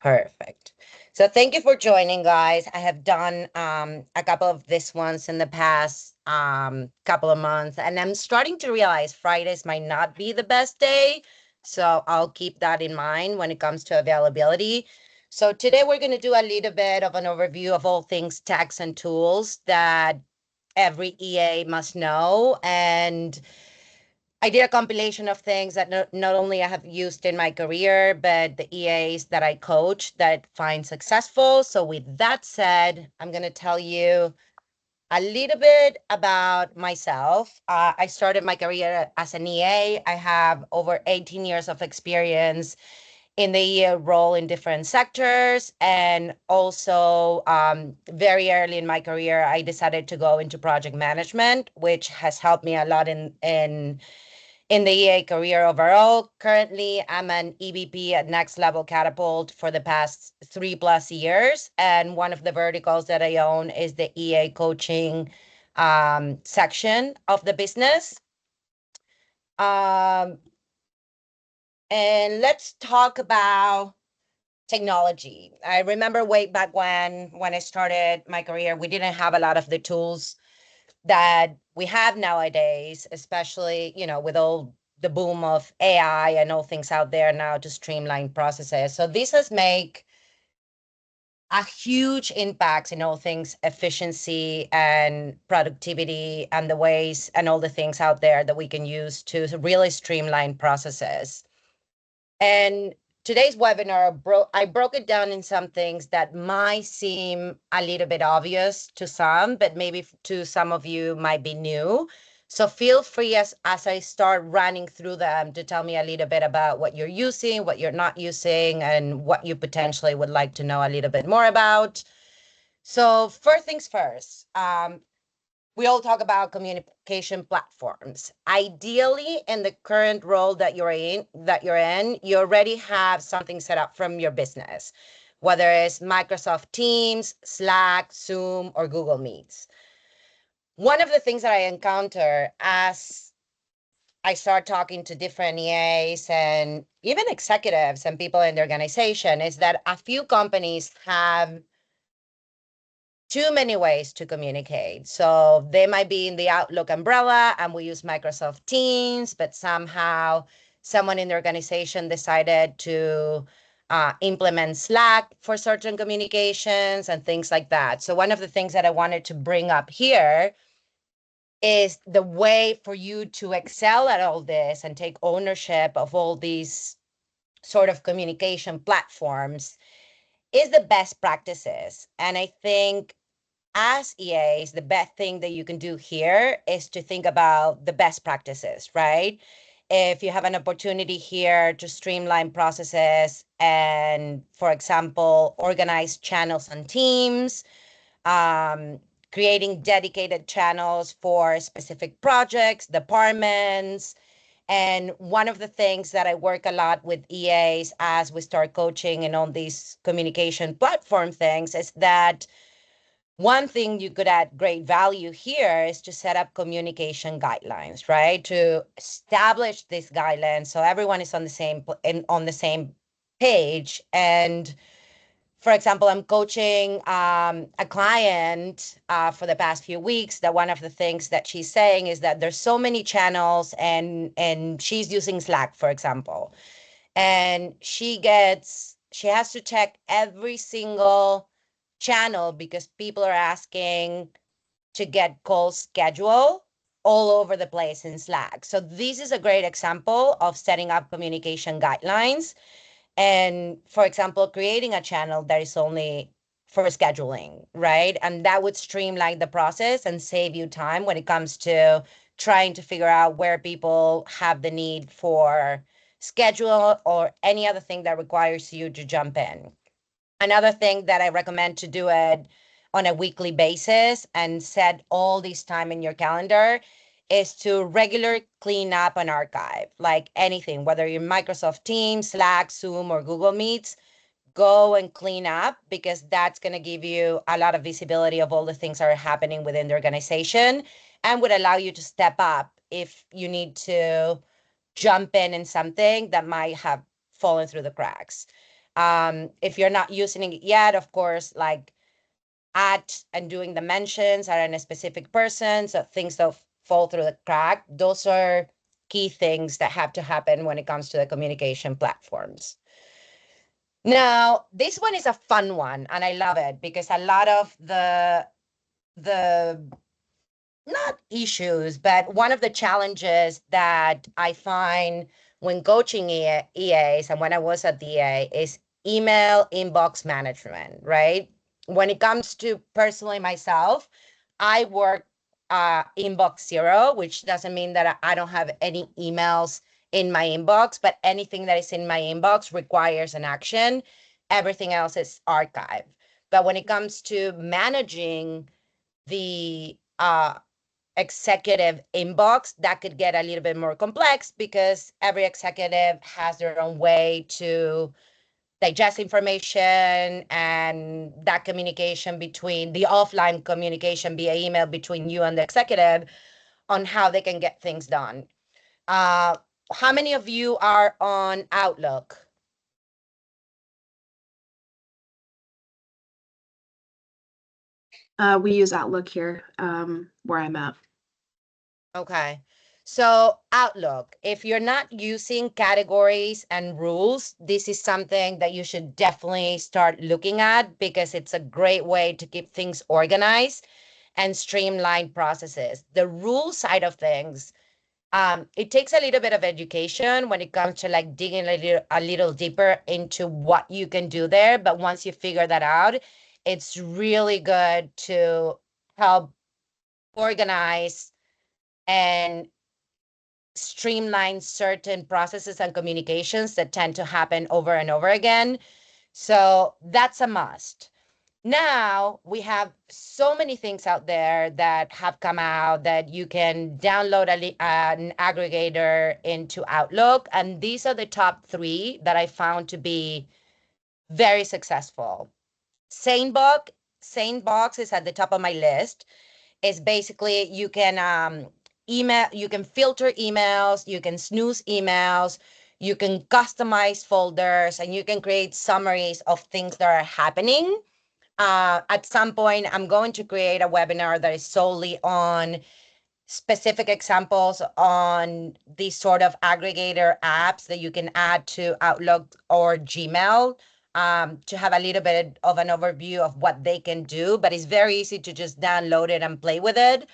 Perfect. So thank you for joining, guys. I have done a couple of these ones in the past couple of months, and I'm starting to realize Fridays might not be the best day. So I'll keep that in mind when it comes to availability. So today we're going to do a little bit of an overview of all things tax and tools that every EA must know. And I did a compilation of things that not only I have used in my career, but the EAs that I coach that find successful. So, with that said, I'm going to tell you a little bit about myself. I started my career as an EA. I have over 18 years of experience in the EA role in different sectors. And also, very early in my career, I decided to go into project management, which has helped me a lot in the EA career overall. Currently, I'm an EVP at Next Level Catapult for the past 3+ years. And one of the verticals that I own is the EA coaching section of the business. Um, and let's talk about technology. I remember way back when I started my career, we didn't have a lot of the tools that we have nowadays, especially, with all the boom of AI and all things out there now to streamline processes. So this has made a huge impact in all things efficiency and productivity and the ways and all the things out there that we can use to really streamline processes. And today's webinar, I broke it down in some things that might seem a little bit obvious to some, but maybe to some of you might be new. So feel free as I start running through them to tell me a little bit about what you're using, what you're not using, and what you potentially would like to know a little bit more about. So first things first, we all talk about communication platforms. Ideally, in the current role that you're in, you already have something set up from your business, whether it's Microsoft Teams, Slack, Zoom, or Google Meets. One of the things that I encounter as I start talking to different EAs and even executives and people in the organization is that a few companies have too many ways to communicate. So they might be in the Outlook umbrella and we use Microsoft Teams, but somehow someone in the organization decided to implement Slack for certain communications and things like that. So one of the things that I wanted to bring up here is the way for you to excel at all this and take ownership of all these sort of communication platforms is the best practices. And I think as EAs, the best thing that you can do here is to think about the best practices, right? If you have an opportunity here to streamline processes and, for example, organize channels and teams, um, creating dedicated channels for specific projects, departments. And one of the things that I work a lot with EAs as we start coaching and on these communication platform things is that one thing you could add great value here is to set up communication guidelines, right? To establish these guidelines so everyone is on the same page. And for example, I'm coaching a client for the past few weeks that one of the things that she's saying is that there's so many channels and she's using Slack, for example. And she has to check every single channel because people are asking to get calls scheduled all over the place in Slack. So this is a great example of setting up communication guidelines and, for example, creating a channel that is only for scheduling, right? And that would streamline the process and save you time when it comes to trying to figure out where people have the need for schedule or any other thing that requires you to jump in. Another thing that I recommend to do it on a weekly basis and set all this time in your calendar is to regular clean up and archive, like anything, whether you're Microsoft Teams, Slack, Zoom, or Google Meets, go and clean up because that's going to give you a lot of visibility of all the things that are happening within the organization and would allow you to step up if you need to jump in something that might have fallen through the cracks. If you're not using it yet, of course, like at and doing the mentions are in a specific person, so things don't fall through the crack. Those are key things that have to happen when it comes to the communication platforms. Now, this one is a fun one, and I love it because a lot of the not issues, but one of the challenges that I find when coaching EAs and when I was at DA is email inbox management, right? When it comes to personally myself, I work inbox zero, which doesn't mean that I don't have any emails in my inbox, but anything that is in my inbox requires an action. Everything else is archive. But when it comes to managing the executive inbox, that could get a little bit more complex because every executive has their own way to digest information, and that communication between the offline communication via email between you and the executive on how they can get things done. How many of you are on Outlook? We use Outlook here, where I'm at. Okay. So Outlook, if you're not using categories and rules, this is something that you should definitely start looking at because it's a great way to keep things organized and streamline processes. The rule side of things, it takes a little bit of education when it comes to like digging a little deeper into what you can do there. But once you figure that out, it's really good to help organize and streamline certain processes and communications that tend to happen over and over again. So that's a must. Now we have so many things out there that have come out that you can download an aggregator into Outlook. And these are the top three that I found to be very successful. SaneBox, SaneBox is at the top of my list. Is basically you can you can filter emails, you can snooze emails, you can customize folders, and you can create summaries of things that are happening. At some point, I'm going to create a webinar that is solely on specific examples on these sort of aggregator apps that you can add to Outlook or Gmail, to have a little bit of an overview of what they can do. But it's very easy to just download it and play with it.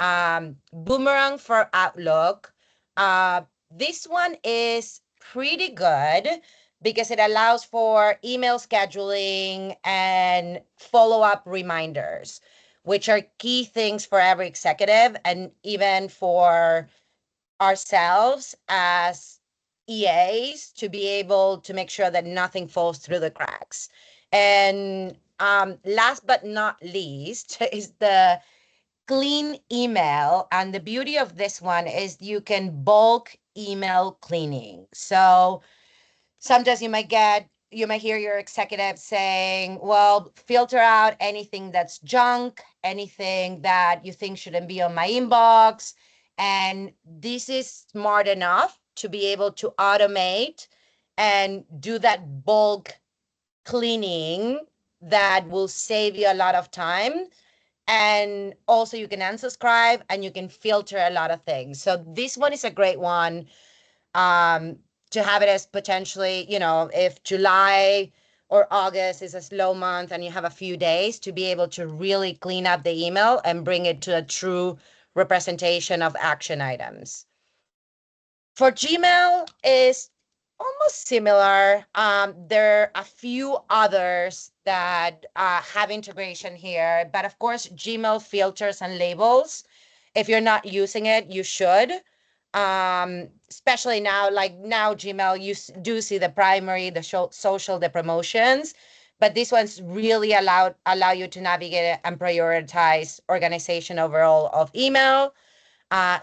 Boomerang for Outlook. This one is pretty good because it allows for email scheduling and follow-up reminders, which are key things for every executive and even for ourselves as EAs to be able to make sure that nothing falls through the cracks. And last but not least is the clean email. And the beauty of this one is you can bulk email cleaning. So sometimes you might hear your executive saying, well, filter out anything that's junk, anything that you think shouldn't be on my inbox. And this is smart enough to be able to automate and do that bulk cleaning that will save you a lot of time. And also you can unsubscribe and you can filter a lot of things. So this one is a great one, to have it as potentially, if July or August is a slow month and you have a few days to be able to really clean up the email and bring it to a true representation of action items. For Gmail is almost similar. There are a few others that have integration here, but of course, Gmail filters and labels. If you're not using it, you should. Especially now, like now Gmail, you do see the primary, the social, the promotions, but this one's really allow you to navigate and prioritize organization overall of email.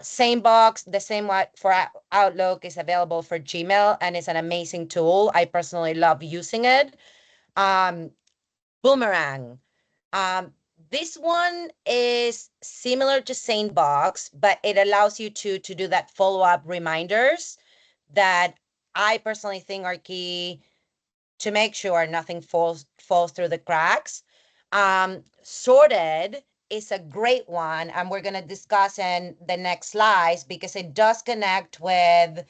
Same box, the same for Outlook is available for Gmail, and it's an amazing tool. I personally love using it. Boomerang. This one is similar to Sanebox, but it allows you to do that follow-up reminders that I personally think are key to make sure nothing falls through the cracks. Sorted is a great one, and we're going to discuss in the next slides because it does connect with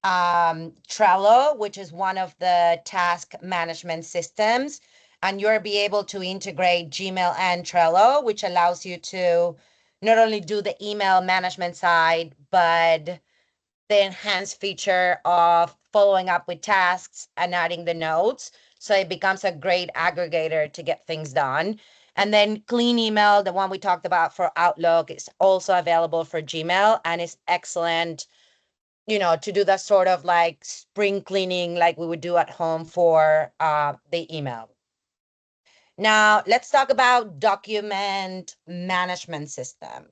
Trello, which is one of the task management systems. And you'll be able to integrate Gmail and Trello, which allows you to not only do the email management side, but the enhanced feature of following up with tasks and adding the notes. So it becomes a great aggregator to get things done. And then Clean Email, the one we talked about for Outlook, is also available for Gmail and is excellent, to do that sort of like spring cleaning like we would do at home for the email. Now, let's talk about document management system.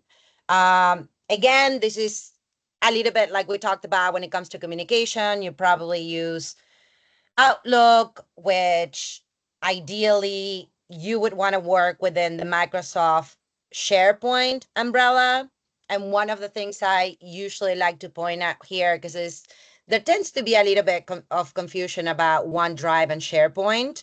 Again, this is a little bit like we talked about when it comes to communication. You probably use Outlook, which ideally you would want to work within the Microsoft SharePoint umbrella. And one of the things I usually like to point out here, because there tends to be a little bit of confusion about OneDrive and SharePoint.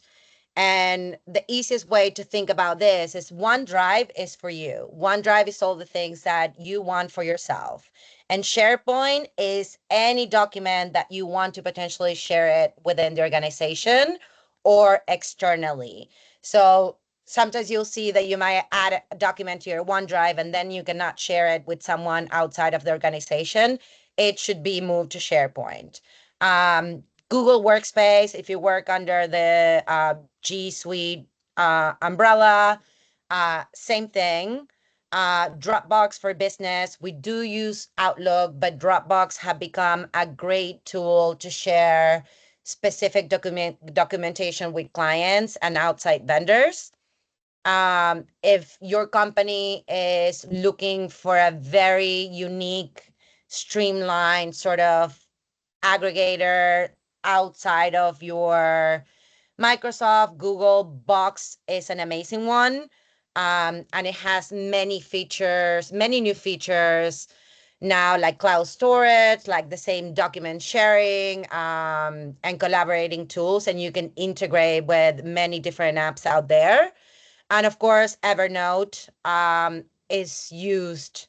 And the easiest way to think about this is OneDrive is for you. OneDrive is all the things that you want for yourself. And SharePoint is any document that you want to potentially share it within the organization or externally. So sometimes you'll see that you might add a document to your OneDrive and then you cannot share it with someone outside of the organization. It should be moved to SharePoint. Google Workspace, if you work under the G Suite umbrella, same thing. Dropbox for business. We do use Outlook, but Dropbox have become a great tool to share specific documentation with clients and outside vendors. If your company is looking for a very unique, streamlined sort of aggregator outside of your Microsoft, Google Box is an amazing one. And it has many features, many new features now, like cloud storage, like the same document sharing, and collaborating tools. And you can integrate with many different apps out there. And of course, Evernote is used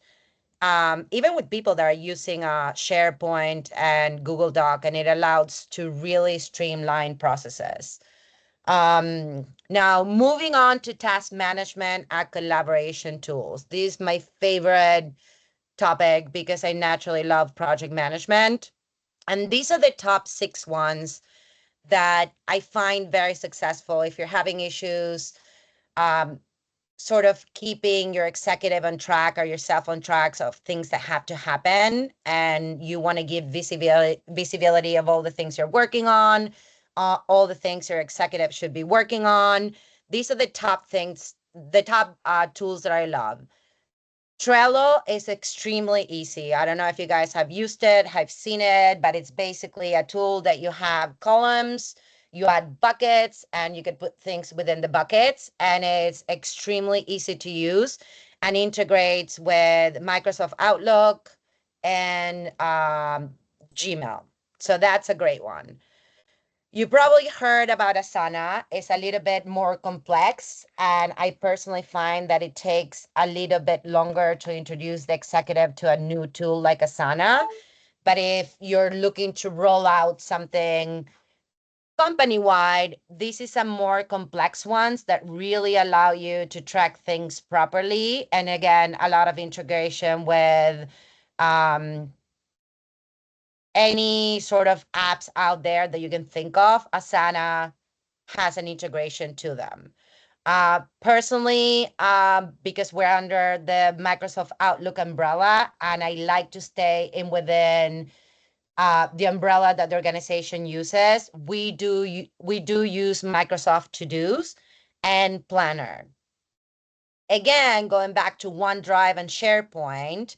even with people that are using SharePoint and Google Doc, and it allows to really streamline processes. Now, moving on to task management and collaboration tools. This is my favorite topic because I naturally love project management. And these are the top 6 ones that I find very successful. If you're having issues, um, sort of keeping your executive on track or yourself on tracks of things that have to happen, and you want to give visibility of all the things you're working on, all the things your executive should be working on. These are the top things, the top tools that I love. Trello is extremely easy. I don't know if you guys have used it, have seen it, but it's basically a tool that you have columns, you add buckets, and you can put things within the buckets, and it's extremely easy to use and integrates with Microsoft Outlook and Gmail. So that's a great one. You probably heard about Asana. It's a little bit more complex, and I personally find that it takes a little bit longer to introduce the executive to a new tool like Asana. But if you're looking to roll out something company-wide, this is a more complex ones that really allow you to track things properly. And again, a lot of integration with um, any sort of apps out there that you can think of. Asana has an integration to them. Personally, because we're under the Microsoft Outlook umbrella, and I like to stay in within the umbrella that the organization uses, we do use Microsoft To Dos and Planner. Again, going back to OneDrive and SharePoint,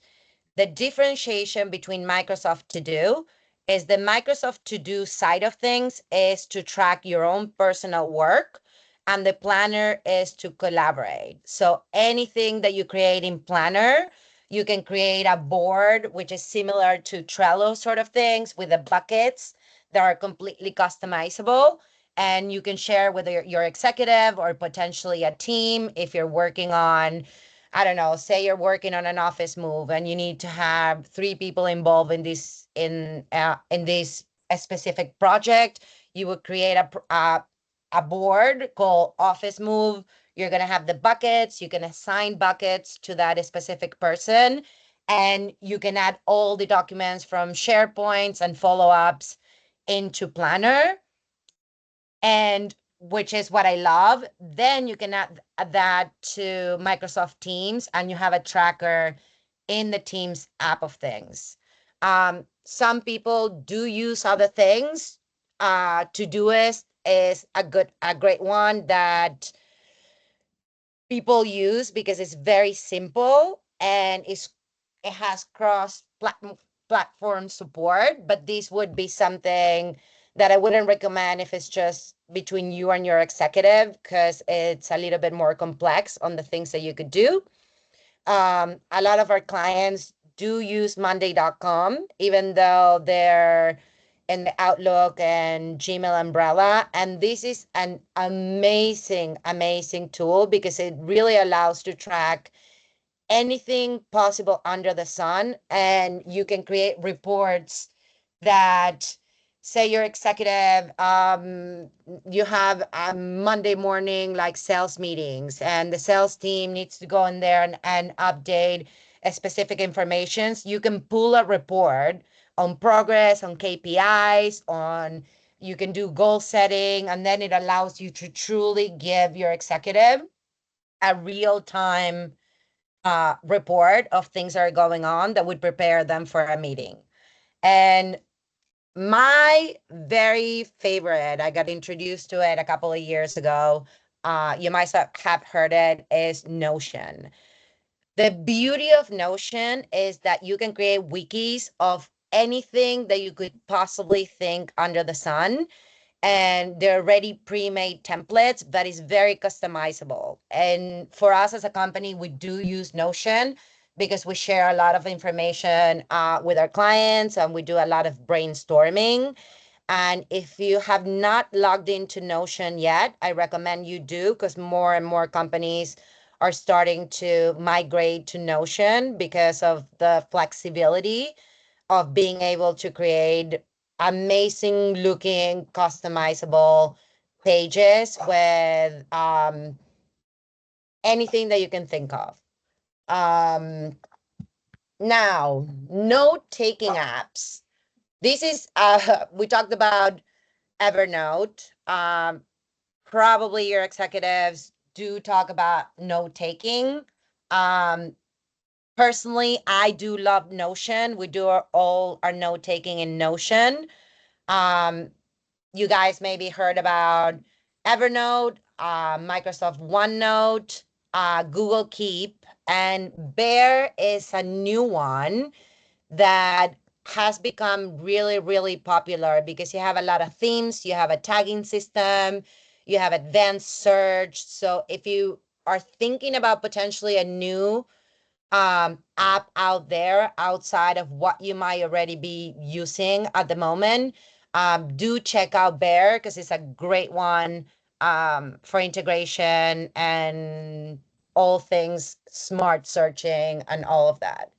the differentiation between Microsoft To Do is the Microsoft To Do side of things is to track your own personal work, and the Planner is to collaborate. So anything that you create in Planner, you can create a board, which is similar to Trello sort of things with the buckets that are completely customizable. and you can share with your executive or potentially a team if you're working on, I don't know, say you're working on an office move and you need to have 3 people involved in this a specific project. You would create a board called office move. You're going to have the buckets. You can assign buckets to that specific person, and you can add all the documents from SharePoints and follow-ups into Planner, and which is what I love. Then you can add that to Microsoft Teams, and you have a tracker in the Teams app of things. Some people do use other things. Todoist is a great one that people use because it's very simple and it has platform support. But this would be something that I wouldn't recommend if it's just between you and your executive, because it's a little bit more complex on the things that you could do. A lot of our clients do use Monday.com, even though they're in the Outlook and Gmail umbrella. And this is an amazing, amazing tool because it really allows to track anything possible under the sun. And you can create reports that say your executive, you have a Monday morning like sales meetings, and the sales team needs to go in there and update a specific informations. You can pull a report on progress, on KPIs, on you can do goal setting, and then it allows you to truly give your executive a real time report of things that are going on that would prepare them for a meeting. And my very favorite, I got introduced to it a couple of years ago. You might have heard it, is Notion. The beauty of Notion is that you can create wikis of anything that you could possibly think under the sun, and they're already pre-made templates that is very customizable. And for us as a company, we do use Notion because we share a lot of information with our clients, and we do a lot of brainstorming. And if you have not logged into Notion yet, I recommend you do, because more and more companies are starting to migrate to Notion because of the flexibility of being able to create amazing looking customizable pages with anything that you can think of. Um, Now, note taking apps. This is, we talked about Evernote. Probably your executives do talk about note taking. Um, Personally, I do love Notion. We do all our note taking in Notion. Um, you guys maybe heard about Evernote, Microsoft OneNote, Google Keep, and Bear is a new one that has become really, really popular because you have a lot of themes, you have a tagging system, you have advanced search. So if you are thinking about potentially a new app out there outside of what you might already be using at the moment, do check out Bear because it's a great one for integration and all things smart searching and all of that.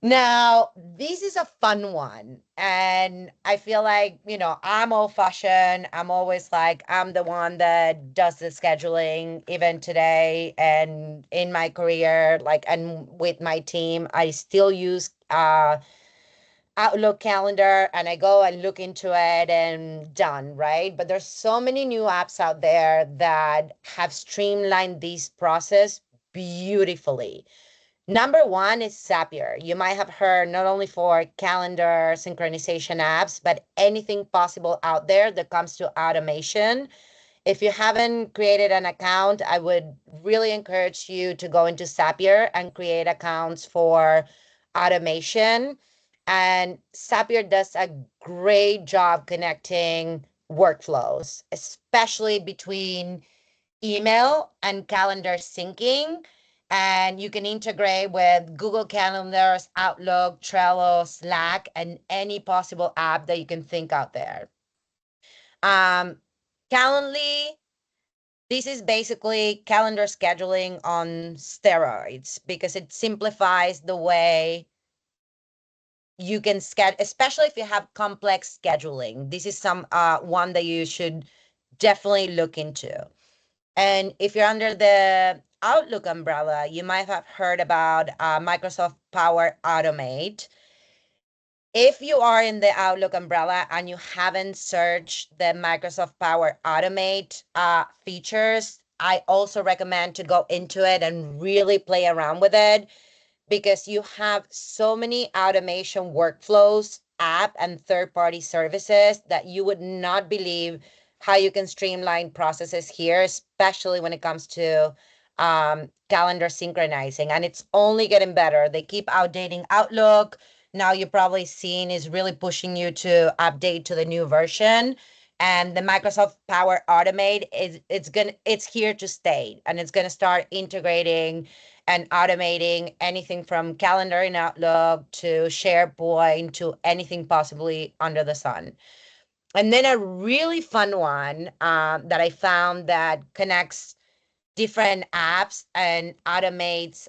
Now, this is a fun one. And I feel like, I'm old fashioned. I'm always like, I'm the one that does the scheduling, even today. And in my career, like, and with my team, I still use Outlook calendar, and I go and look into it and done, right? But there's so many new apps out there that have streamlined this process beautifully. Number one is Zapier. You might have heard not only for calendar synchronization apps, but anything possible out there that comes to automation. If you haven't created an account, I would really encourage you to go into Zapier and create accounts for automation. And Zapier does a great job connecting workflows, especially between email and calendar syncing. And you can integrate with Google Calendars, Outlook, Trello, Slack, and any possible app that you can think out there. Um, Calendly, this is basically calendar scheduling on steroids because it simplifies the way you can schedule, especially if you have complex scheduling. This is some one that you should definitely look into. And if you're under the Outlook umbrella, you might have heard about Microsoft Power Automate. If you are in the Outlook umbrella and you haven't searched the Microsoft Power Automate features, I also recommend to go into it and really play around with it because you have so many automation workflows, app, and third-party services that you would not believe how you can streamline processes here, especially when it comes to calendar synchronizing. And it's only getting better. They keep outdating Outlook. Now you're probably seeing is really pushing you to update to the new version. And the Microsoft Power Automate it's here to stay, and it's gonna start integrating and automating anything from calendar in Outlook to SharePoint to anything possibly under the sun. And then a really fun one that I found that connects different apps and automates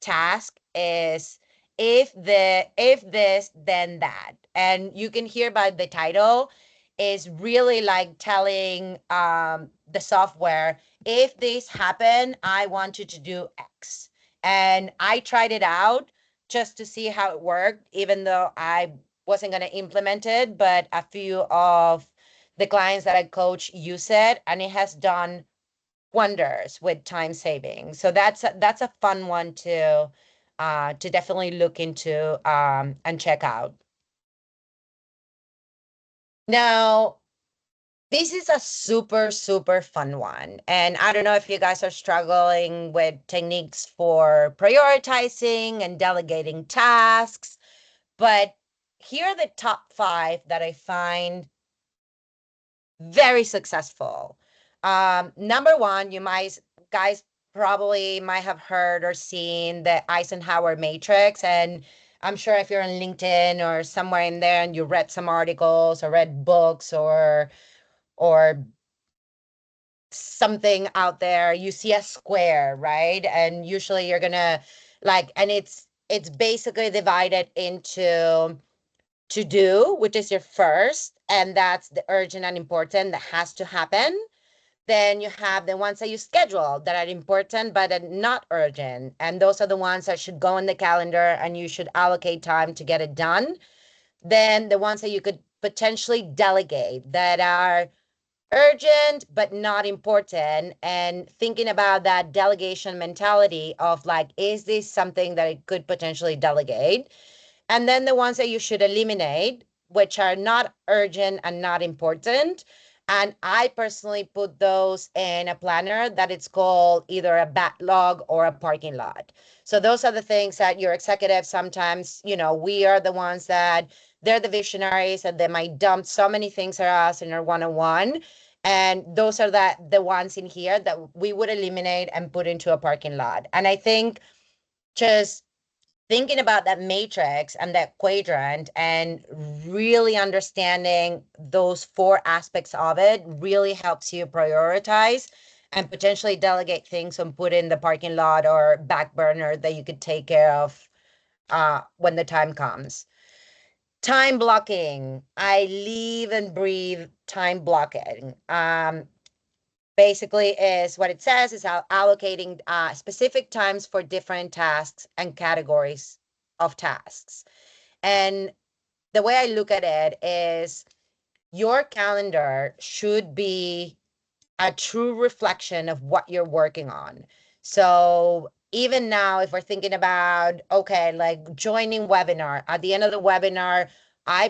task is if this then that, and you can hear by the title is really like telling the software, if this happen I want you to do X. And I tried it out just to see how it worked, even though I wasn't going to implement it, but a few of the clients that I coach use it, and it has done wonders with time saving. So that's a fun one to definitely look into and check out. Now, this is a super, super fun one. And I don't know if you guys are struggling with techniques for prioritizing and delegating tasks, but here are the top five that I find very successful. Number one, you might guys probably might have heard or seen the Eisenhower matrix. And I'm sure if you're on LinkedIn or somewhere in there and you read some articles or read books or something out there, you see a square, right? And usually you're gonna like, and it's basically divided into to do, which is your first, and that's the urgent and important that has to happen. Then you have the ones that you schedule that are important but are not urgent. And those are the ones that should go in the calendar and you should allocate time to get it done. Then the ones that you could potentially delegate that are urgent but not important, and thinking about that delegation mentality of like, is this something that I could potentially delegate? And then the ones that you should eliminate, which are not urgent and not important. And I personally put those in a planner that it's called either a backlog or a parking lot. So those are the things that your executives sometimes, we are the ones that they're the visionaries and they might dump so many things at us in our one-on-one. And those are the ones in here that we would eliminate and put into a parking lot. And I think just thinking about that matrix and that quadrant and really understanding those four aspects of it really helps you prioritize and potentially delegate things and put in the parking lot or back burner that you could take care of when the time comes. Time blocking. I live and breathe time blocking. Basically is what it says is allocating specific times for different tasks and categories of tasks. And the way I look at it is your calendar should be a true reflection of what you're working on. So even now, if we're thinking about, okay, like joining webinar, at the end of the webinar, I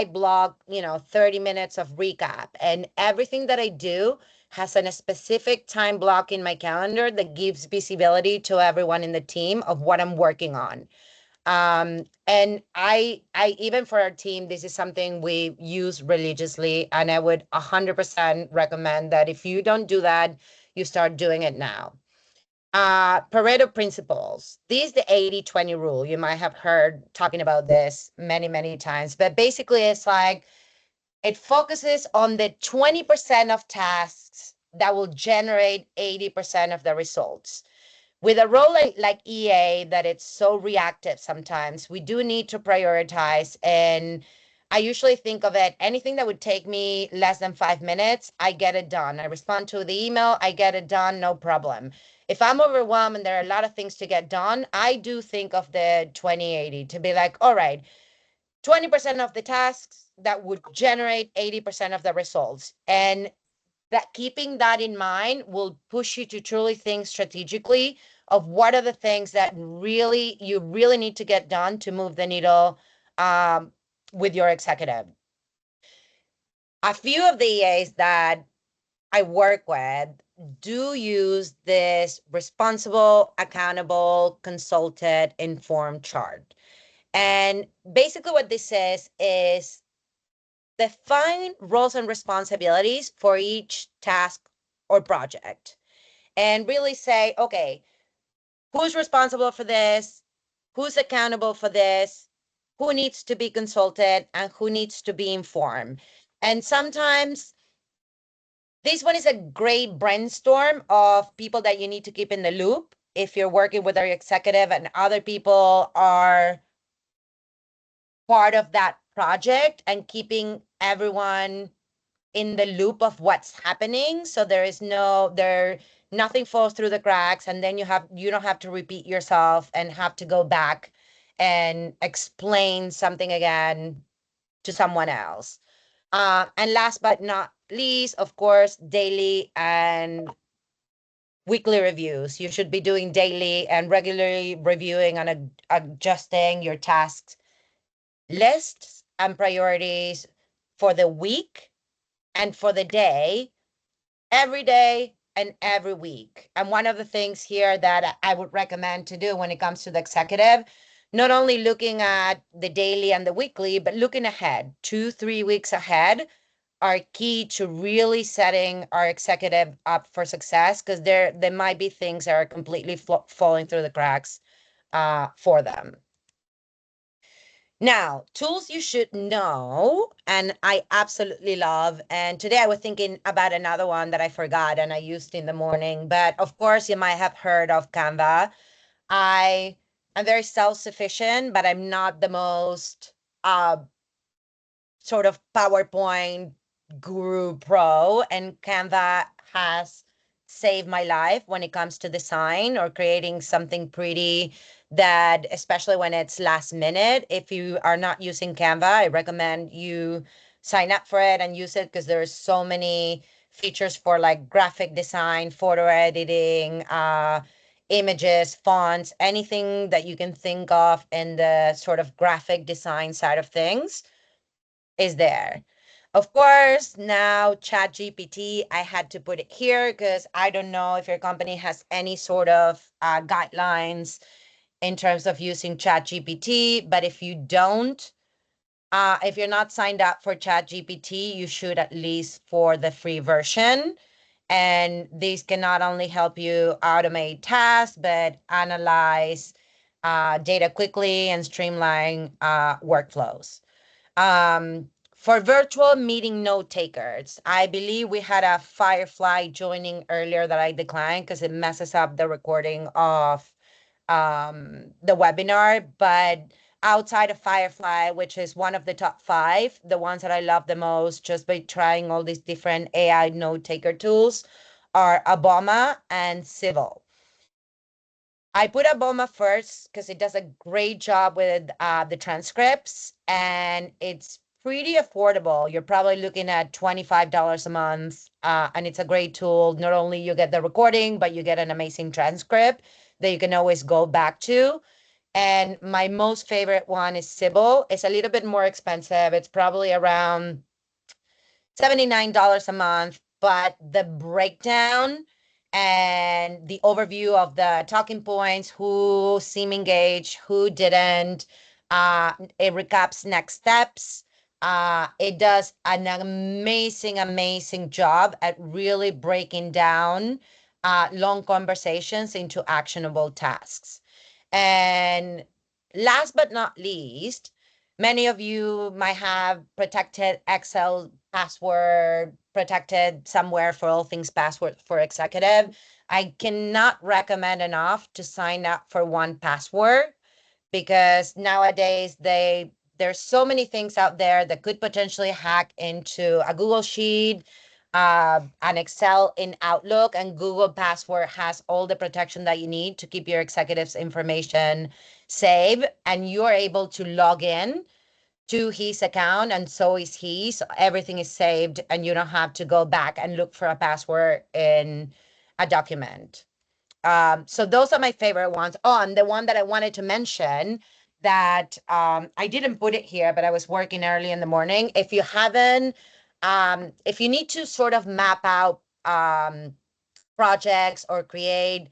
block, 30 minutes of recap, and everything that I do has a specific time block in my calendar that gives visibility to everyone in the team of what I'm working on. And I even for our team, this is something we use religiously, and I would 100% recommend that if you don't do that, you start doing it now. Pareto principles. This is the 80-20 rule. You might have heard talking about this many, many times, but basically it's like It focuses on the 20% of tasks that will generate 80% of the results. With a role like EA that it's so reactive sometimes, we do need to prioritize. And I usually think of it, anything that would take me less than 5 minutes, I get it done. I respond to the email, I get it done, no problem. If I'm overwhelmed and there are a lot of things to get done, I do think of the 2080 to be like, all right, 20% of the tasks that would generate 80% of the results. And that keeping that in mind will push you to truly think strategically of what are the things that you really need to get done to move the needle with your executive. A few of the EAs that I work with do use this responsible, accountable, consulted, informed chart. And basically what this says is define roles and responsibilities for each task or project and really say, okay, who's responsible for this? Who's accountable for this? Who needs to be consulted and who needs to be informed? And sometimes this one is a great brainstorm of people that you need to keep in the loop if you're working with our executive and other people are part of that project and keeping everyone in the loop of what's happening, so nothing falls through the cracks, and then you don't have to repeat yourself and have to go back and explain something again to someone else. And last but not least, of course, daily and weekly reviews. You should be doing daily and regularly reviewing and adjusting your tasks lists and priorities for the week and for the day, every day and every week. And one of the things here that I would recommend to do when it comes to the executive, not only looking at the daily and the weekly, but looking ahead, 2, 3 weeks ahead are key to really setting our executive up for success, because there might be things that are completely falling through the cracks for them. Now, tools you should know, and I absolutely love. And today I was thinking about another one that I forgot and I used in the morning. But of course, you might have heard of Canva. I am very self-sufficient, but I'm not the most sort of PowerPoint guru pro, and Canva has saved my life when it comes to design or creating something pretty that, especially when it's last minute. If you are not using Canva, I recommend you sign up for it and use it, because there's so many features for like graphic design, photo editing, images, fonts, anything that you can think of in the sort of graphic design side of things is there. Of course, now ChatGPT, I had to put it here because I don't know if your company has any sort of guidelines in terms of using ChatGPT. But if you don't, if you're not signed up for ChatGPT, you should at least for the free version. And these can not only help you automate tasks, but analyze data quickly and streamline workflows. For virtual meeting note takers, I believe we had a Firefly joining earlier that I declined because it messes up the recording of the webinar. But outside of Firefly, which is one of the top 5, the ones that I love the most just by trying all these different AI note taker tools are Aboma and Civil. I put Aboma first because it does a great job with the transcripts, and it's pretty affordable. You're probably looking at $25 a month, and it's a great tool. Not only you get the recording, but you get an amazing transcript that you can always go back to. And my most favorite one is Sybil. It's a little bit more expensive. It's probably around $79 a month, but the breakdown and the overview of the talking points, who seemed engaged, who didn't, it recaps next steps. It does an amazing job at really breaking down long conversations into actionable tasks. And last but not least, Many of you might have protected Excel password protected somewhere for all things password for executive. I cannot recommend enough to sign up for 1Password, because nowadays there's so many things out there that could potentially hack into a Google Sheet, an Excel in Outlook, and Google Password has all the protection that you need to keep your executives' information safe, and you're able to log in to his account, and so is he. So everything is saved, and you don't have to go back and look for a password in a document. So those are my favorite ones. Oh, and the one that I wanted to mention that I didn't put it here, but I was working early in the morning. If you haven't, if you need to sort of map out projects or create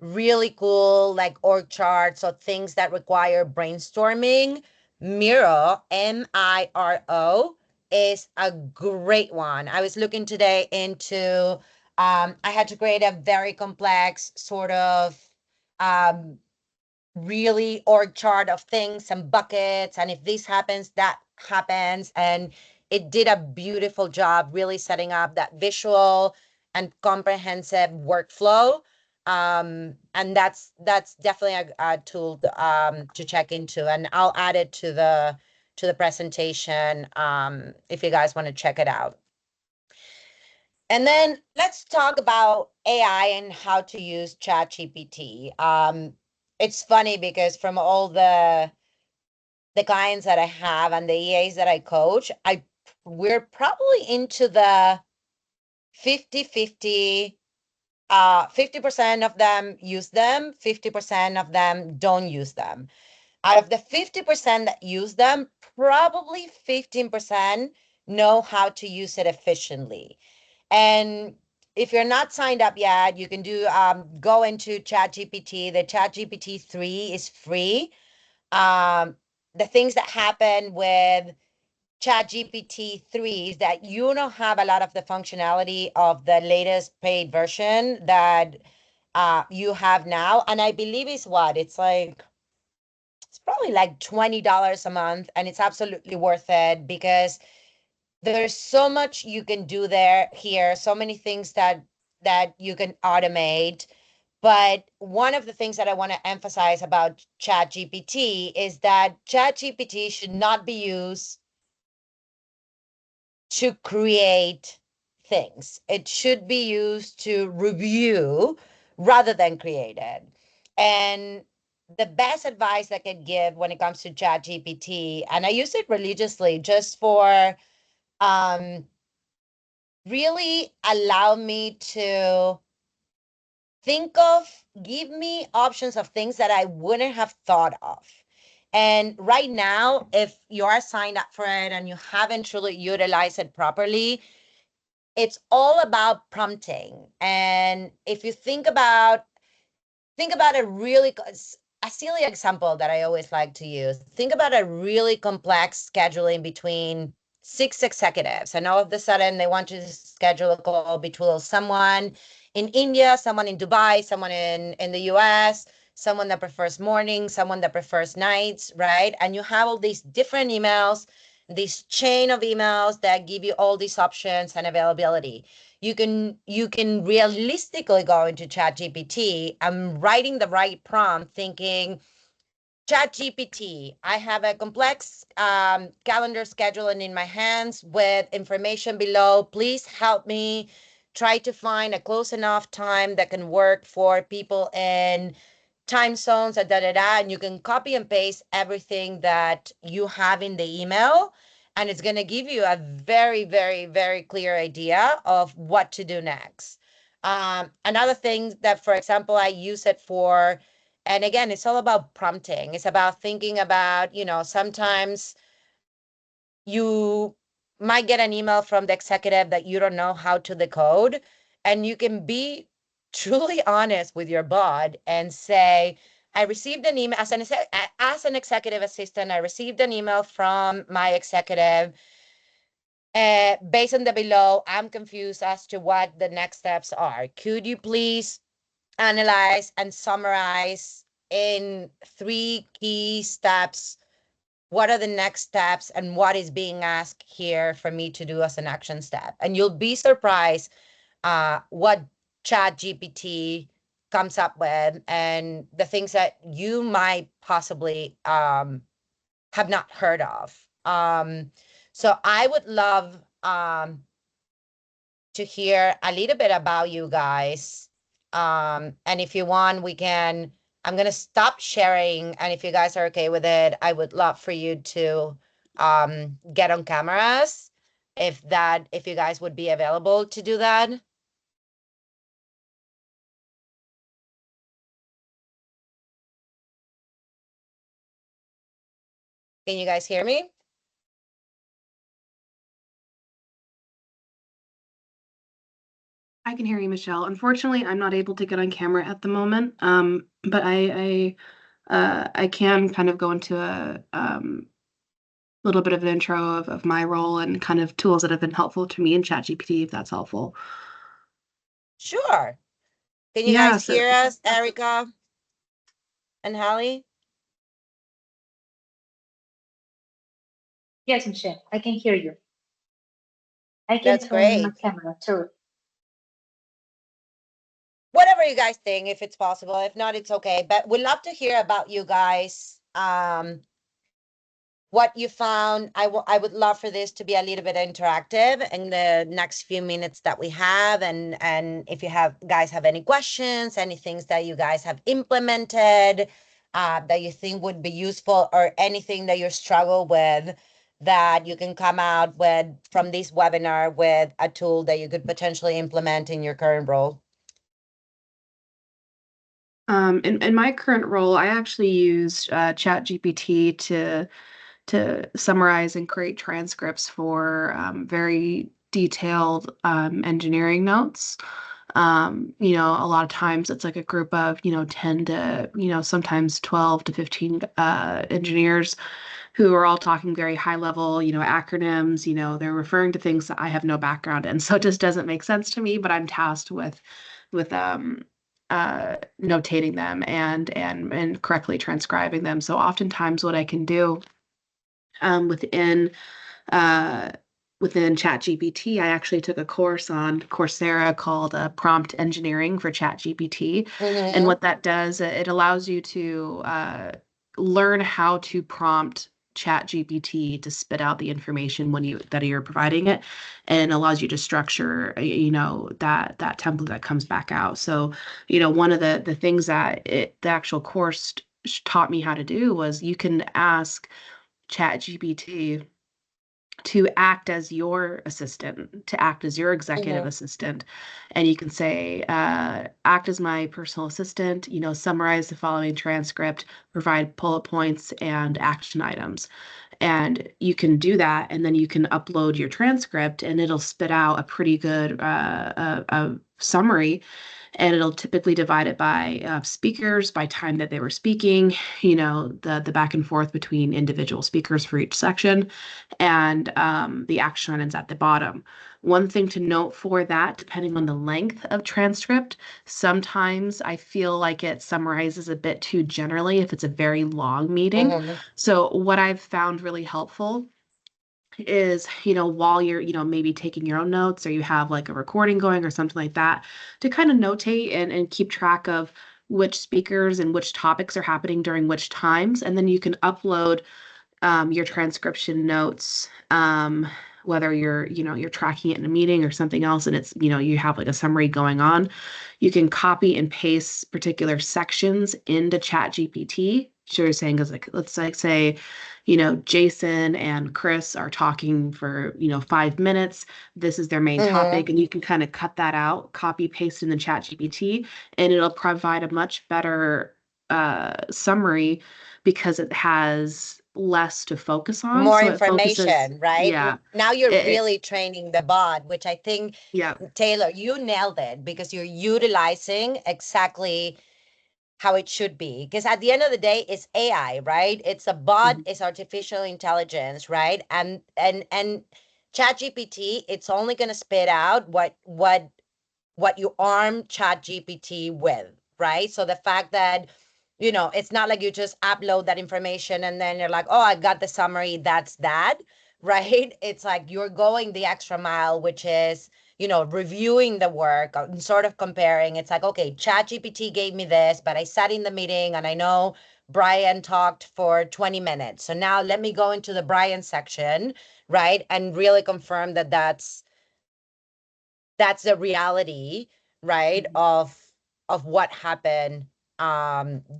really cool like org charts or things that require brainstorming, Miro, Miro, is a great one. I was looking today into, I had to create a very complex sort of um, really org chart of things and buckets. And if this happens, that happens. And it did a beautiful job really setting up that visual and comprehensive workflow. And that's definitely a tool to check into. And I'll add it to the presentation if you guys want to check it out. And then let's talk about AI and how to use ChatGPT. It's funny because from all the clients that I have and the EAs that I coach, we're probably into the 50-50. 50% of them use them, 50% of them don't use them. Out of the 50% that use them, probably 15% know how to use it efficiently. And if you're not signed up yet, you can go into ChatGPT. The ChatGPT 3 is free. The things that happen with ChatGPT 3 is that you don't have a lot of the functionality of the latest paid version that you have now. And I believe it's probably like $20 a month, and it's absolutely worth it because there's so much you can do here, so many things that you can automate. But one of the things that I want to emphasize about ChatGPT is that ChatGPT should not be used to create things. It should be used to review rather than create it. And the best advice I could give when it comes to ChatGPT, and I use it religiously just for really allow me to give me options of things that I wouldn't have thought of. And right now, if you are signed up for it and you haven't truly utilized it properly, it's all about prompting. And if you think about a silly example that I always like to use. Think about a really complex scheduling between 6 executives, and all of a sudden they want to schedule a call between someone in India, someone in Dubai, someone in the US, someone that prefers mornings, someone that prefers nights, right? And you have all these different emails, this chain of emails that give you all these options and availability. You can realistically go into ChatGPT and writing the right prompt, thinking, ChatGPT, I have a complex calendar scheduling in my hands with information below. Please help me try to find a close enough time that can work for people in time zones, and you can copy and paste everything that you have in the email, and it's going to give you a very, very, very clear idea of what to do next. Another thing that, for example, I use it for, and again, it's all about prompting. It's about thinking about, sometimes you might get an email from the executive that you don't know how to decode, and you can be truly honest with your bot and say, I received an email as an executive assistant. I received an email from my executive. Based on the below, I'm confused as to what the next steps are. Could you please analyze and summarize in 3 key steps what are the next steps and what is being asked here for me to do as an action step. And you'll be surprised what Chat GPT comes up with and the things that you might possibly have not heard of. So I would love to hear a little bit about you guys. And if you want, I'm going to stop sharing. And if you guys are okay with it, I would love for you to get on cameras if you guys would be available to do that. Can you guys hear me? I can hear you, Michelle. Unfortunately, I'm not able to get on camera at the moment. But I can kind of go into a little bit of an intro of my role and kind of tools that have been helpful to me in ChatGPT, if that's helpful. Sure. Can you Yeah, guys so hear us, Erica and Hallie? Yes, Michelle, I can hear you. I can That's turn my great. camera too. Whatever you guys think, if it's possible. If not, it's okay. But we'd love to hear about you guys. What you found. I would love for this to be a little bit interactive in the next few minutes that we have. And if you guys have any questions, any things that you guys have implemented that you think would be useful, or anything that you struggle with, that you can come out with from this webinar with a tool that you could potentially implement in your current role. in my current role, I actually use ChatGPT to summarize and create transcripts for very detailed engineering notes. A lot of times it's like a group of, 10 to, sometimes 12 to 15 engineers who are all talking very high level, acronyms, they're referring to things that I have no background in. So it just doesn't make sense to me, but I'm tasked with notating them and correctly transcribing them. So oftentimes what I can do um, within uh, within ChatGPT, I actually took a course on Coursera called Prompt Engineering for ChatGPT. And Mm-hmm. what that does, it allows you to learn how to prompt ChatGPT to spit out the information that you're providing it, and allows you to structure, that template that comes back out. So, one of the things that the actual course taught me how to do was you can ask ChatGPT to act as your assistant, to act as your executive Mm-hmm. assistant. And you can say, act as my personal assistant, summarize the following transcript, provide bullet points and action items. And you can do that, and then you can upload your transcript, and it'll spit out a pretty good summary, and it'll typically divide it by speakers, by time that they were speaking, the back and forth between individual speakers for each section, and the action items at the bottom. One thing to note for that, depending on the length of transcript, sometimes I feel like it summarizes a bit too generally if it's a very long meeting. Mm-hmm. So what I've found really helpful is, while you're, maybe taking your own notes, or you have like a recording going or something like that, to kind of notate and keep track of which speakers and which topics are happening during which times. And then you can upload your transcription notes, whether you're tracking it in a meeting or something else, and it's, you have like a summary going on. You can copy and paste particular sections into ChatGPT. So you're saying is like, let's like say, Jason and Chris are talking for, 5 minutes. This is their main Mm-hmm. topic, and you can kind of cut that out, copy paste in the ChatGPT, and it'll provide a much better summary because it has less to focus on. More So it focuses, information, right? yeah, Now you're it really training the bot, which I think, yeah, Taylor, you nailed it, because you're utilizing exactly how it should be. Because at the end of the day, it's AI, right? It's a bot, mhm, it's artificial intelligence, right? And ChatGPT, it's only going to spit out what you arm ChatGPT with, right? So the fact that it's not like you just upload that information and then you're like, oh, I got the summary, that's that, right? It's like you're going the extra mile, which is, reviewing the work and sort of comparing. It's like, okay, ChatGPT gave me this, but I sat in the meeting and I know Brian talked for 20 minutes. So now let me go into the Brian section, right? And really confirm that that's the reality, right, of what happened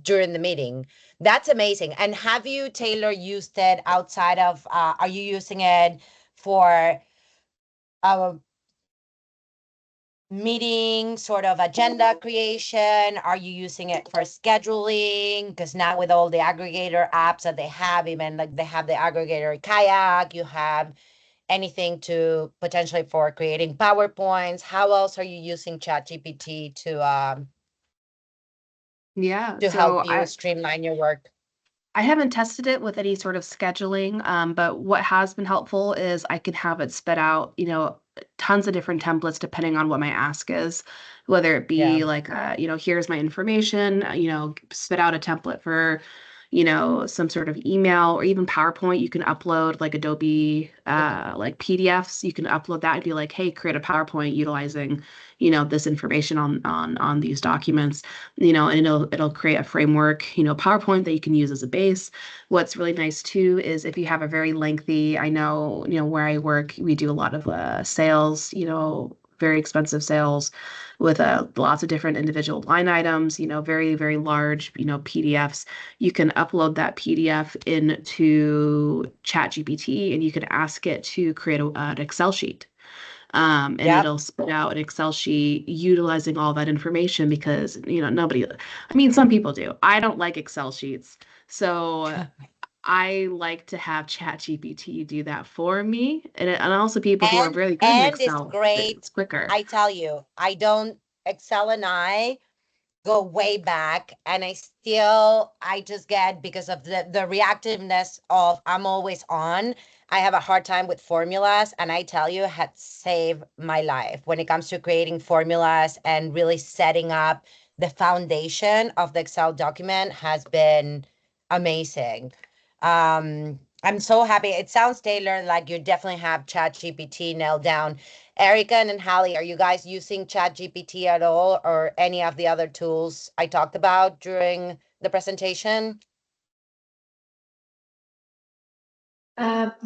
during the meeting. That's amazing. And have you, Taylor, used it outside of are you using it for a meeting sort of agenda creation? Are you using it for scheduling? Because now with all the aggregator apps that they have, even like they have the aggregator Kayak, you have anything to potentially for creating PowerPoints. How else are you using ChatGPT Yeah, to help so you streamline your work? I haven't tested it with any sort of scheduling, but what has been helpful is I can have it spit out, tons of different templates depending on what my ask is, whether it Yeah. be like, here's my information, spit out a template for, some sort of email or even PowerPoint. You can upload like Adobe, like PDFs. You can upload that and be like, hey, create a PowerPoint utilizing, this information on these documents, and it'll create a framework, PowerPoint that you can use as a base. What's really nice too is if you have a very lengthy, I know, where I work, we do a lot of sales, very expensive sales with lots of different individual line items, very, very large, PDFs. You can upload that PDF into ChatGPT and you can ask it to create an Excel sheet. And Yep. it'll spit out an Excel sheet utilizing all that information because, nobody, I mean, some people do. I don't like Excel sheets. So I like to have ChatGPT do that for me. And also people who are and really good in and it's Excel, great. it's quicker. I tell you, I don't Excel and I go way back, and I just get, because of the reactiveness of I'm always on, I have a hard time with formulas, and I tell you, it had saved my life when it comes to creating formulas and really setting up the foundation of the Excel document has been amazing. I'm so happy. It sounds, Taylor, like you definitely have ChatGPT nailed down. Erica and Hallie, are you guys using ChatGPT at all, or any of the other tools I talked about during the presentation?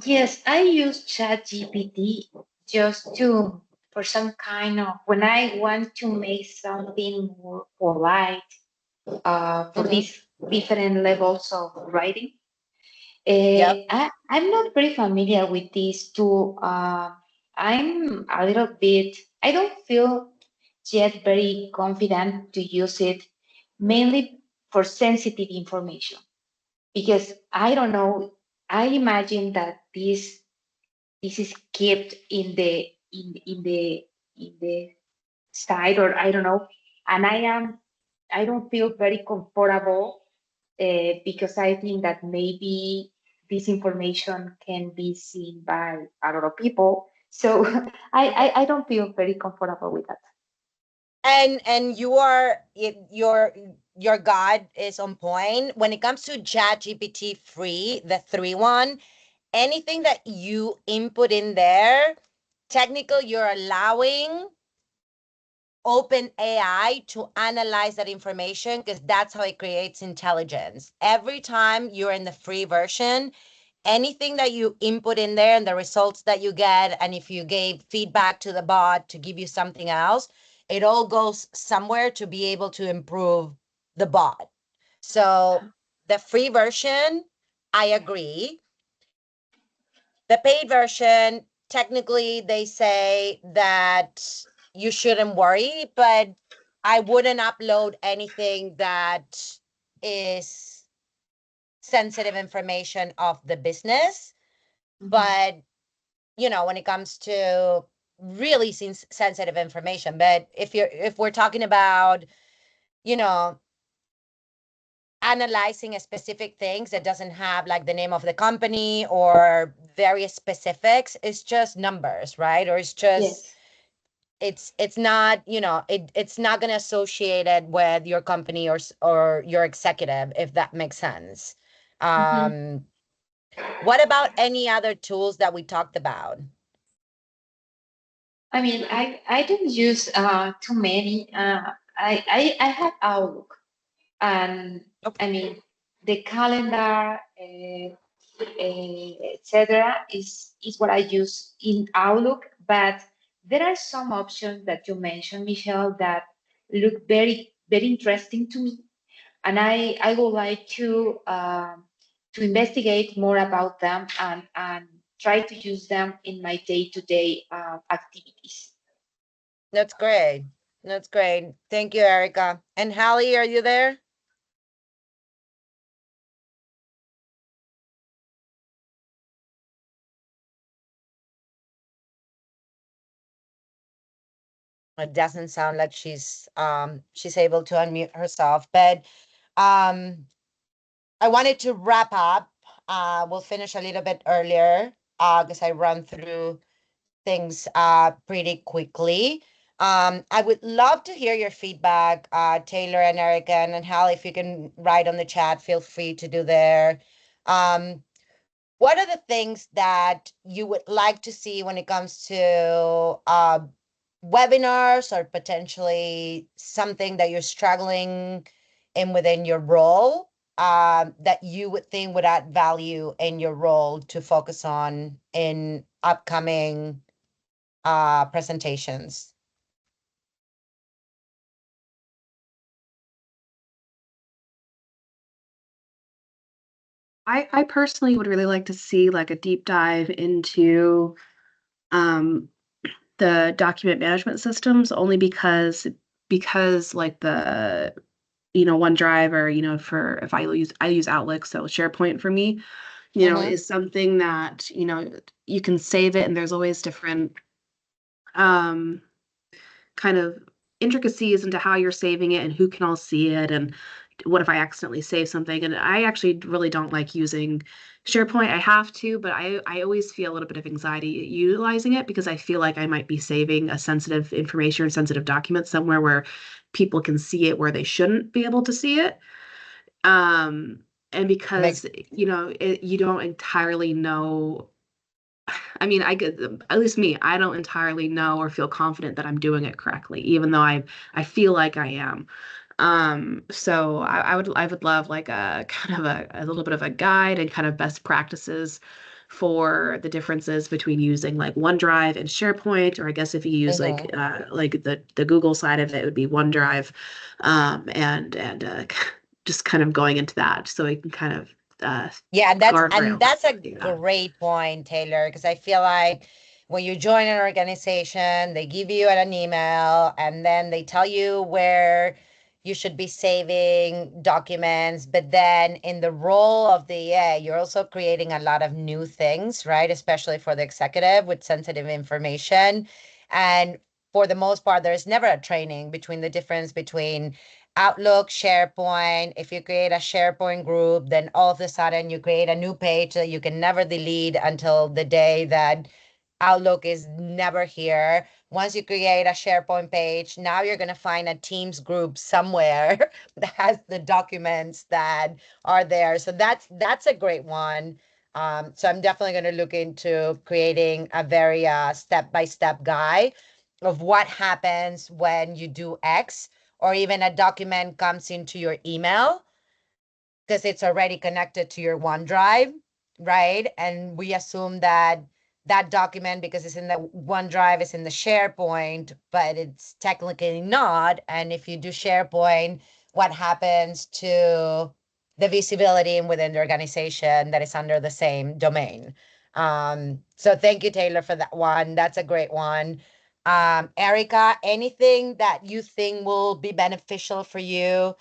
Yes, I use ChatGPT just to, for some kind of, when I want to make something more polite, for Mm-hmm. these different levels of writing. Yep. I'm not very familiar with these two. I'm a little bit, I don't feel yet very confident to use it, mainly for sensitive information, because I don't know. I imagine that this is kept in the side, or I don't know, and I don't feel very comfortable, because I think that maybe this information can be seen by a lot of people. So I don't feel very comfortable with that. And your God is on point when it comes to ChatGPT free, the 3.1. Anything that you input in there, technically you're allowing open AI to analyze that information, because that's how it creates intelligence. Every time you're in the free version, anything that you input in there and the results that you get, and if you gave feedback to the bot to give you something else, it all goes somewhere to be able to improve the bot. So the free version, I agree. The paid version, technically, they say that you shouldn't worry, but I wouldn't upload anything that is sensitive information of the business. Mhm. But, when it comes to really sensitive information, but if we're talking about, you know, analyzing a specific things that doesn't have like the name of the company or various specifics, it's just numbers, right? Or it's just Yes. it's not, it's not going to associate it with your company or your executive, if that makes sense. Mhm. What about any other tools that we talked about? I mean, I don't use too many. I have Outlook, and Okay. I mean the calendar, etc. is what I use in Outlook. But there are some options that you mentioned, Michelle, that look very interesting to me, and I would like to investigate more about them and try to use them in my day-to-day activities. That's great. That's great. Thank you, Erica. And Hallie, are you there? It doesn't sound like she's able to unmute herself, but um I wanted to wrap up. We'll finish a little bit earlier because I run through things pretty quickly. I would love to hear your feedback, Taylor and Erica, and Hal, if you can write on the chat, feel free to do there. Um, what are the things that you would like to see when it comes to webinars, or potentially something that you're struggling in within your role, that you would think would add value in your role to focus on in upcoming presentations? I personally would really like to see like a deep dive into um, the document management systems, only because like the OneDrive, or for if I use Outlook, so SharePoint for me, Mm-hmm. is something that you can save it, and there's always different um kind of intricacies into how you're saving it and who can all see it, and what if I accidentally save something. And I actually really don't like using SharePoint. I have to, but I always feel a little bit of anxiety utilizing it, because I feel like I might be saving a sensitive information or sensitive document somewhere where people can see it where they shouldn't be able to see it. um and Makes because you don't entirely know. I mean, I get, at least me, I don't entirely know or feel confident that I'm doing it correctly, even though I feel like I am. So I would love like a kind of a little bit of a guide and kind of best practices for the differences between using like OneDrive and SharePoint, or I guess if you use mm-hmm. like the Google side of it, it would be OneDrive, and just kind of going into that so we can kind of Yeah, and guardrail that. that's a Yeah. great point, Taylor, because I feel like when you join an organization, they give you an email and then they tell you where you should be saving documents. But then in the role of the EA, you're also creating a lot of new things, right? Especially for the executive with sensitive information. And for the most part, there's never a training between the difference between Outlook, SharePoint. If you create a SharePoint group, then all of a sudden you create a new page that you can never delete until the day that Outlook is never here. Once you create a SharePoint page, now you're going to find a Teams group somewhere that has the documents that are there. So that's a great one. So I'm definitely going to look into creating a very step-by-step guide of what happens when you do X, or even a document comes into your email because it's already connected to your OneDrive, right? And we assume that that document, because it's in the OneDrive, is in the SharePoint, but it's technically not. And if you do SharePoint, what happens to the visibility within the organization that is under the same domain? So thank you, Taylor, for that one. That's a great one. Erica, anything that you think will be beneficial for you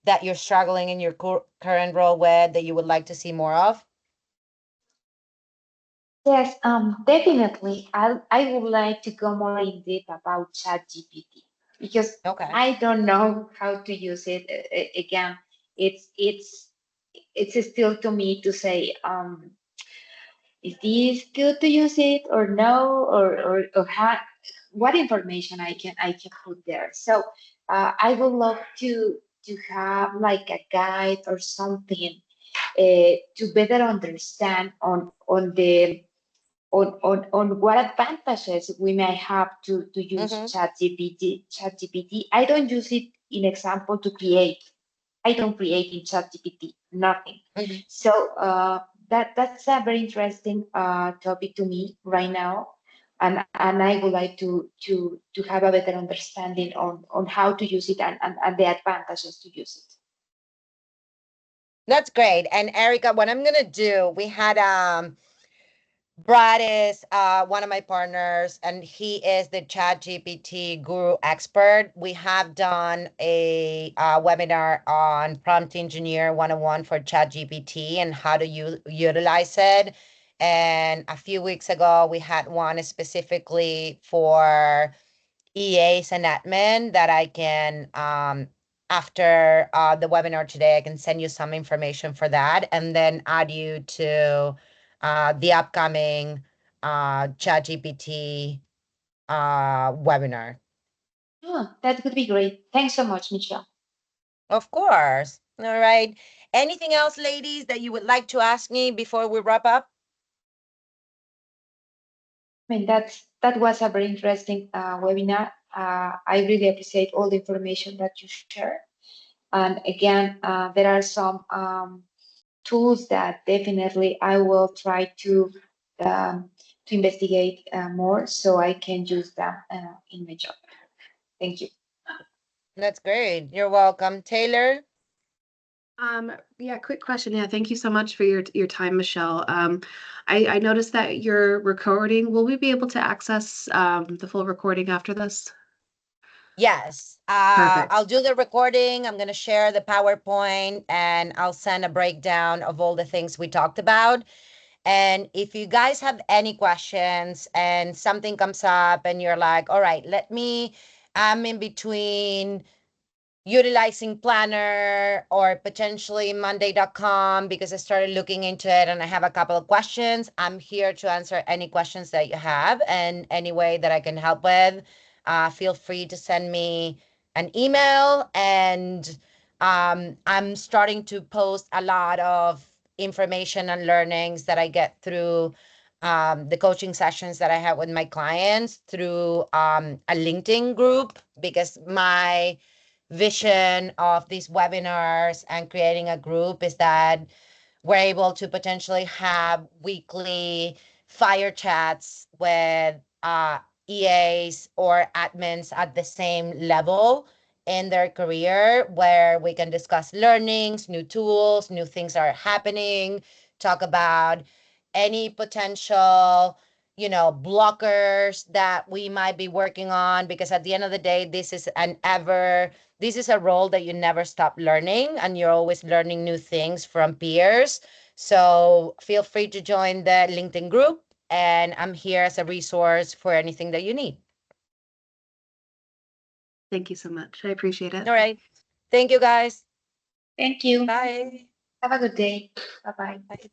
that you're struggling in your current role with that you would like to see more of? Yes, definitely. I would like to go more in depth about ChatGPT because Okay. I don't know how to use it. Again, it's it's it's still to me to say, is this good to use it or no, or how? what information I can put there. So I would love to have like a guide or something to better understand on what advantages we may have to use Mm-hmm. ChatGPT. ChatGPT. I don't use it in example to create. I don't create in ChatGPT, nothing. Mm-hmm. So that's a very interesting topic to me right now, and I would like to have a better understanding on how to use it and the advantages to use it. That's great. And Erica, what I'm gonna do, we had Brad is one of my partners, and he is the Chat GPT guru expert. We have done a webinar on Prompt Engineer 101 for Chat GPT and how to utilize it. And a few weeks ago, we had one specifically for EAs and admin that I can, after the webinar today, I can send you some information for that and then add you to the upcoming ChatGPT webinar. Oh, that would be great. Thanks so much, Michelle. Of course. All right. Anything else, ladies, that you would like to ask me before we wrap up? I mean, that was a very interesting webinar. I really appreciate all the information that you share. And again, there are some tools that definitely I will try to investigate more so I can use them in my job. Thank you. That's great. You're welcome. Taylor? Yeah, quick question. Yeah, thank you so much for your time, Michelle. I noticed that you're recording. Will we be able to access the full recording after this? Yes. Perfect. I'll do the recording. I'm going to share the PowerPoint and I'll send a breakdown of all the things we talked about. And if you guys have any questions and something comes up and you're like, all right, I'm in between utilizing Planner or potentially Monday.com because I started looking into it and I have a couple of questions. I'm here to answer any questions that you have and any way that I can help with. Feel free to send me an email. And I'm starting to post a lot of information and learnings that I get through the coaching sessions that I have with my clients through a LinkedIn group because my vision of these webinars and creating a group is that we're able to potentially have weekly fire chats with EAs or admins at the same level in their career where we can discuss learnings, new tools, new things are happening, talk about any potential blockers that we might be working on because at the end of the day this is a role that you never stop learning and you're always learning new things from peers. So feel free to join the LinkedIn group and I'm here as a resource for anything that you need. Thank you so much. I appreciate it. All right. Thank you guys. Thank you. Bye. Have a good day. Bye-bye. Bye.